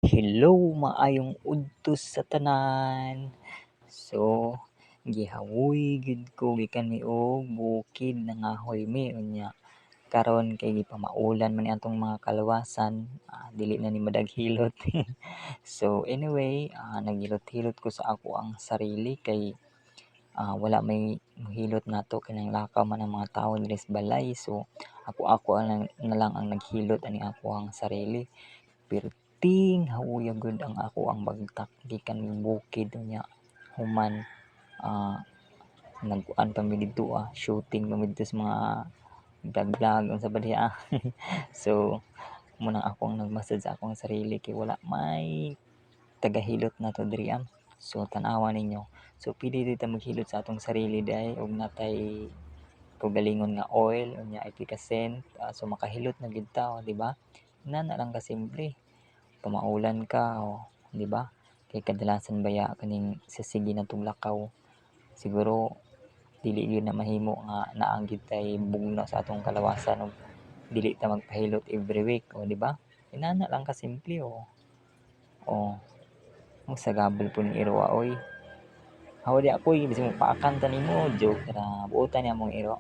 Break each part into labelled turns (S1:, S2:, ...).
S1: Hello, maayong udto sa tanan. So, gihawoy gid ko gikan mi og bukid nangahoy mi unya. Karon kay gipamaulan man ni atong mga kalawasan, dili na ni madaghilot. So anyway, naghilot-hilot ko sa ako ang sarili kay wala may mohilot nato kanang lakaw man ang mga tawo diri sa balay. So ako na lang ang naghilot ani ako ang sarili. Perting hauyag gud ang ako ang bagtak gikan bukid unya human nagkuan pa mi didto shooting pa mi dito sa mga vlog unsa ba diha. So muna akong nagmasad sa akong sarili kay wala may tagahilot nato diri so tan-awa ninyo. So pili dito maghilot sa atong sarili dai og natay kaugalingon nga oil unya epicacent so makahilot na gid ta di ba? Inana lang ka simple. Pamaulan ka di ba? Kay kadalasan baya kaning sasigi natong lakaw. Siguro dili gyud na mahimo nga naa gyud tay bugnaw sa atong kalawasan ug dili ta magpahilot every week di ba? Inana lang ka simple oh. Sagabal po ni iro oy. Hawa di ako'y bisig magpaakanta nimo joke ra buotan ni among iro.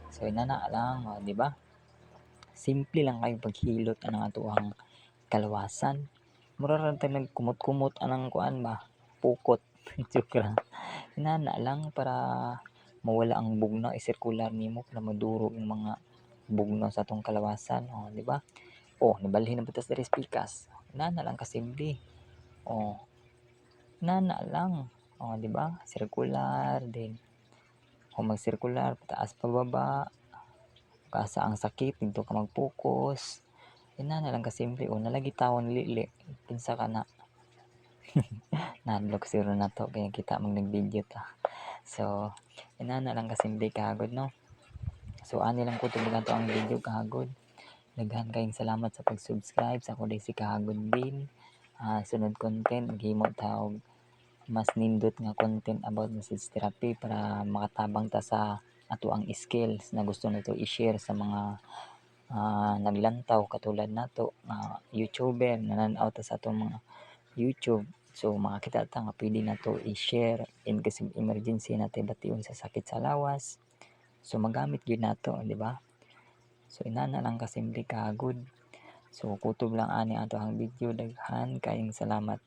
S1: So inana lang di ba? Simple lang kay paghilot anang atoang kalawasan. Mura ra ta nagkumot-kumot anang kuan ba? Pukot. Joke lang. Inana lang para mawala ang bugnaw i-circular nimo para maduro yung mga bugnaw sa atong kalawasan di ba? Nabalhin na butas diri pikas. Inana lang ka simple. Inana lang di ba? Circular din. Kung mag-circular pataas pababa kasa ang sakit dito ka mag-focus. Inana lang ka simple nalagi tawon lili kinsa ka na. Nadlok siguro na to kaya kita mag nag-video ta. So inana lang ka simple kahagod no. So ani lang ko tubig ato ang video kahagod. Daghan kayong salamat sa pag-subscribe sa ako si kahagod din. Sunod content maghimo ta og mas nindot nga content about message therapy para makatabang ta sa ato ang skills na gusto nato i-share sa mga naglantaw katulad nato YouTuber nanan-aw ta sa atong mga YouTube. So makakita ta nga pwede nato i-share in case of emergency natay bation sa sakit sa lawas. So magamit gyud nato di ba? So inana lang ka simple kahagod. So kutob lang ani ato ang video. Daghan kayong salamat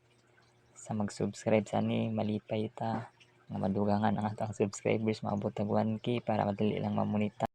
S1: sa mag-subscribe sa ni malipay ta nga madugangan ang atong subscribers maabot tag 1K para madali lang mamonita.